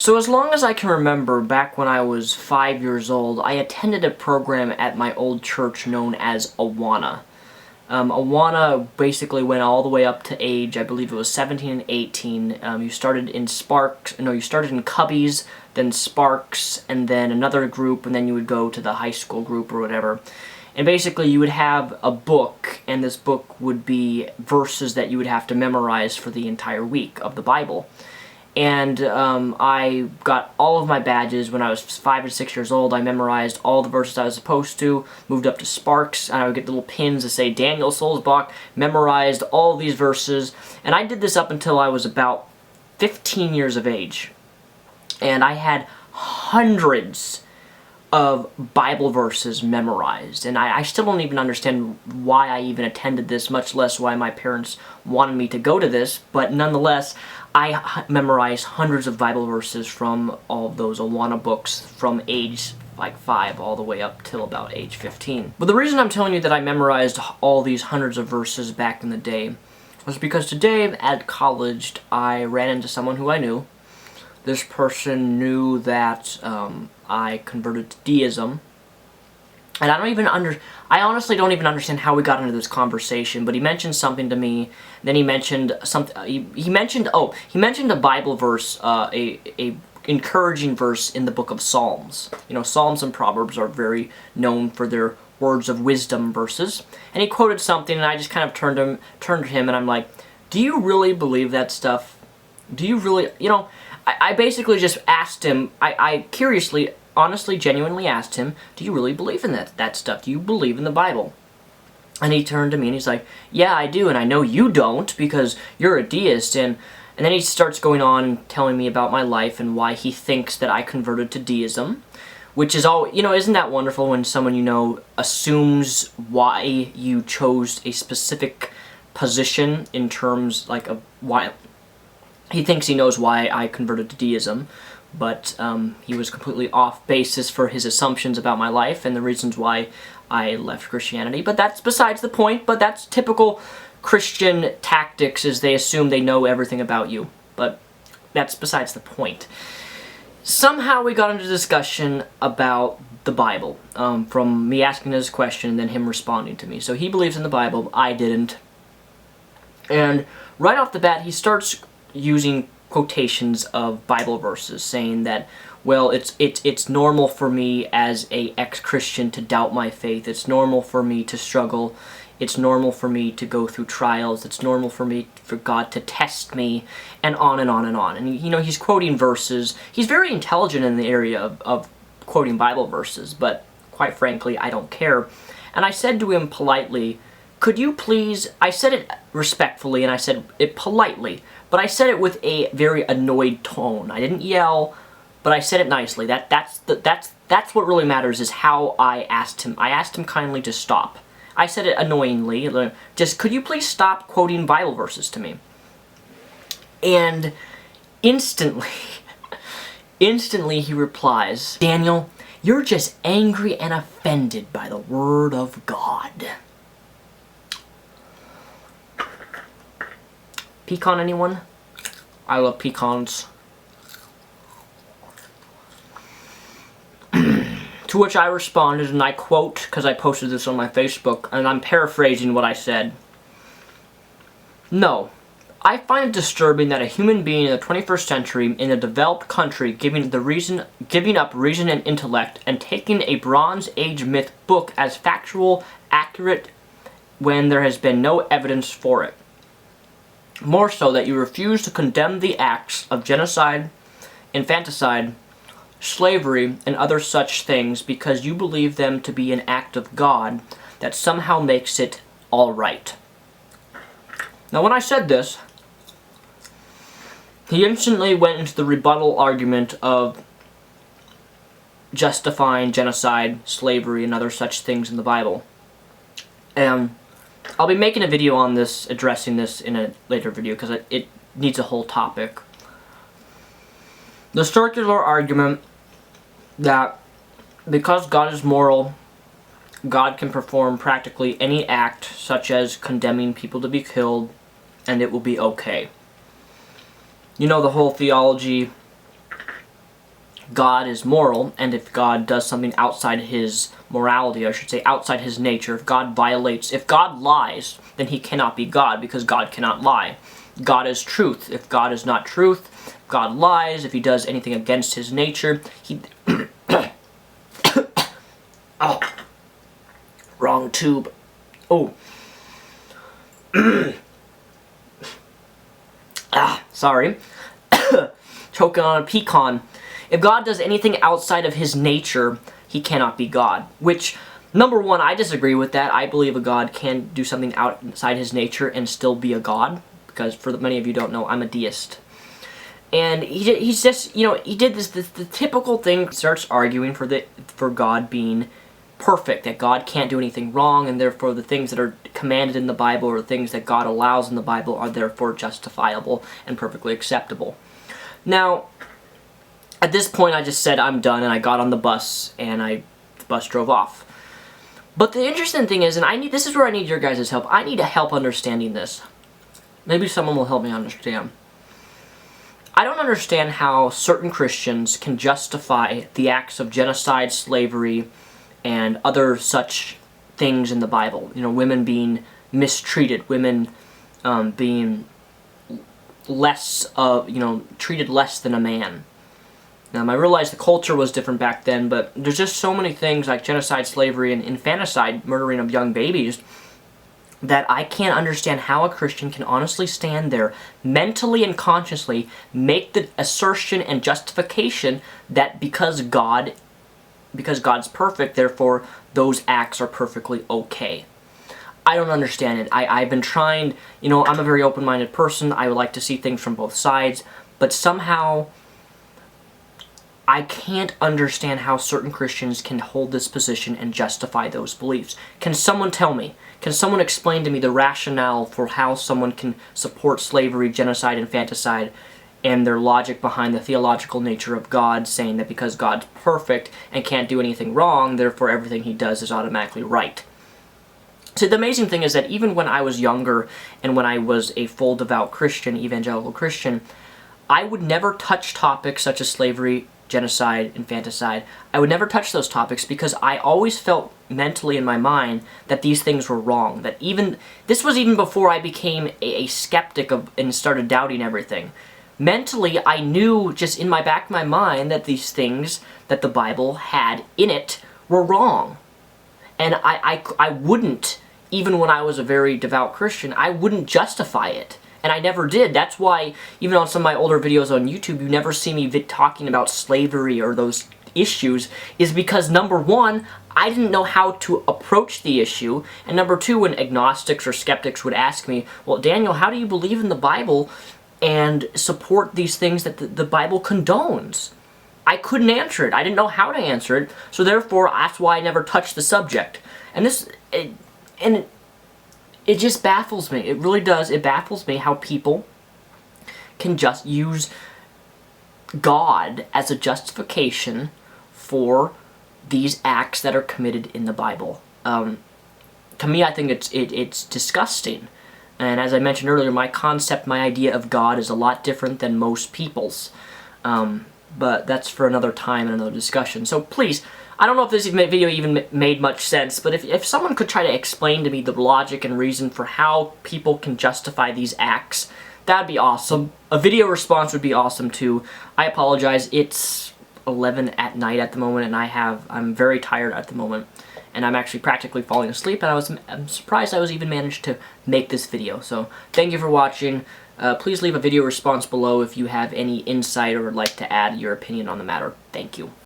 So as long as I can remember, back when I was 5 years old, I attended a program at my old church known as Awana. Awana basically went all the way up to age, I believe it was 17 and 18. You started in you started in Cubbies, then Sparks, and then another group, and then you would go to the high school group or whatever. And basically you would have a book, and this book would be verses that you would have to memorize for the entire week of the Bible. And I got all of my badges when I was 5 or 6 years old. I memorized all the verses I was supposed to, moved up to Sparks, and I would get little pins that say Daniel Sulzbach, memorized all of these verses. And I did this up until I was about 15 years of age. And I had hundreds of Bible verses memorized, and I still don't even understand why I even attended this, much less why my parents wanted me to go to this, but nonetheless, I memorized hundreds of Bible verses from all of those Awana books from age like 5 all the way up till about age 15. But the reason I'm telling you that I memorized all these hundreds of verses back in the day was because today at college I ran into someone who I knew. This person knew that I converted to deism, and I honestly don't even understand how we got into this conversation. But he mentioned something to me. Then he mentioned something. He mentioned a Bible verse, a encouraging verse in the book of Psalms. You know, Psalms and Proverbs are very known for their words of wisdom verses. And he quoted something, and I just kind of turned to him, and I'm like, "Do you really believe that stuff? Do you really, you know?" I basically just asked him, I curiously, honestly, genuinely asked him, "Do you really believe in that stuff? Do you believe in the Bible?" And he turned to me and he's like, "Yeah, I do, and I know you don't because you're a deist." And then he starts going on and telling me about my life and why he thinks that I converted to deism, which is all, you know, isn't that wonderful when someone you know assumes why you chose a specific position in terms like of why. He thinks he knows why I converted to deism, but he was completely off basis for his assumptions about my life and the reasons why I left Christianity. But that's besides the point, but that's typical Christian tactics, is they assume they know everything about you. But that's besides the point. Somehow we got into discussion about the Bible, from me asking this question and then him responding to me. So he believes in the Bible, I didn't. And right off the bat, he starts using quotations of Bible verses, saying that, well, it's normal for me as a ex-Christian to doubt my faith. It's normal for me to struggle. It's normal for me to go through trials. It's normal for God to test me, and on and on and on. And you know, he's quoting verses. He's very intelligent in the area of quoting Bible verses, but quite frankly, I don't care. And I said to him politely, "Could you please," I said it respectfully and I said it politely, but I said it with a very annoyed tone. I didn't yell, but I said it nicely. That's what really matters, is how I asked him. I asked him kindly to stop. I said it annoyingly, just, "Could you please stop quoting Bible verses to me?" And instantly he replies, "Daniel, you're just angry and offended by the Word of God." Pecan, anyone? I love pecans. To which I responded, and I quote, because I posted this on my Facebook, and I'm paraphrasing what I said. "No, I find it disturbing that a human being in the 21st century, in a developed country, giving up reason and intellect, and taking a Bronze Age myth book as factual, accurate, when there has been no evidence for it. More so that you refuse to condemn the acts of genocide, infanticide, slavery, and other such things because you believe them to be an act of God that somehow makes it all right." Now, when I said this, he instantly went into the rebuttal argument of justifying genocide, slavery, and other such things in the Bible. And I'll be making a video on this, addressing this in a later video, because it needs a whole topic. The circular argument that because God is moral, God can perform practically any act, such as condemning people to be killed, and it will be okay. You know, the whole theology God is moral, and if God does something outside his morality, I should say outside his nature, if God lies, then he cannot be God, because God cannot lie. God is truth. If God is not truth, God lies. If he does anything against his nature, he... Oh. Wrong tube. Oh. Sorry. Choking on a pecan. If God does anything outside of his nature, he cannot be God. Which, number one, I disagree with that. I believe a God can do something outside his nature and still be a God. Because, for many of you don't know, I'm a deist. And he's just, you know, he did the typical thing. He starts arguing for God being perfect, that God can't do anything wrong, and therefore the things that are commanded in the Bible or things that God allows in the Bible are therefore justifiable and perfectly acceptable. Now, at this point I just said I'm done, and I got on the bus, and the bus drove off. But the interesting thing is, and this is where I need your guys' help. I need help understanding this. Maybe someone will help me understand. I don't understand how certain Christians can justify the acts of genocide, slavery, and other such things in the Bible. You know, women being mistreated, women being treated less than a man. I realize the culture was different back then, but there's just so many things like genocide, slavery, and infanticide, murdering of young babies, that I can't understand how a Christian can honestly stand there, mentally and consciously, make the assertion and justification that because God's perfect, therefore those acts are perfectly okay. I don't understand it. I've been trying, you know, I'm a very open-minded person. I would like to see things from both sides, but somehow I can't understand how certain Christians can hold this position and justify those beliefs. Can someone tell me? Can someone explain to me the rationale for how someone can support slavery, genocide, infanticide, and their logic behind the theological nature of God, saying that because God's perfect and can't do anything wrong, therefore everything he does is automatically right? So the amazing thing is that even when I was younger and when I was a full devout Christian, evangelical Christian, I would never touch topics such as slavery, genocide, infanticide. I would never touch those topics because I always felt mentally in my mind that these things were wrong. That this was even before I became a skeptic and started doubting everything. Mentally, I knew just in my back of my mind that these things that the Bible had in it were wrong. And I wouldn't, even when I was a very devout Christian, I wouldn't justify it. And I never did. That's why, even on some of my older videos on YouTube, you never see me talking about slavery or those issues, is because, number one, I didn't know how to approach the issue, and number two, when agnostics or skeptics would ask me, well, Daniel, how do you believe in the Bible and support these things that the Bible condones? I couldn't answer it. I didn't know how to answer it, so therefore, that's why I never touched the subject. And it just baffles me. It really does. It baffles me how people can just use God as a justification for these acts that are committed in the Bible. To me, I think it's disgusting. And as I mentioned earlier, my idea of God is a lot different than most people's. But that's for another time and another discussion. So please, I don't know if this video even made much sense, but if someone could try to explain to me the logic and reason for how people can justify these acts, that'd be awesome. A video response would be awesome too. I apologize, it's 11 at night at the moment, and I'm very tired at the moment, and I'm actually practically falling asleep, and I'm surprised I was even managed to make this video. So thank you for watching. Please leave a video response below if you have any insight or would like to add your opinion on the matter. Thank you.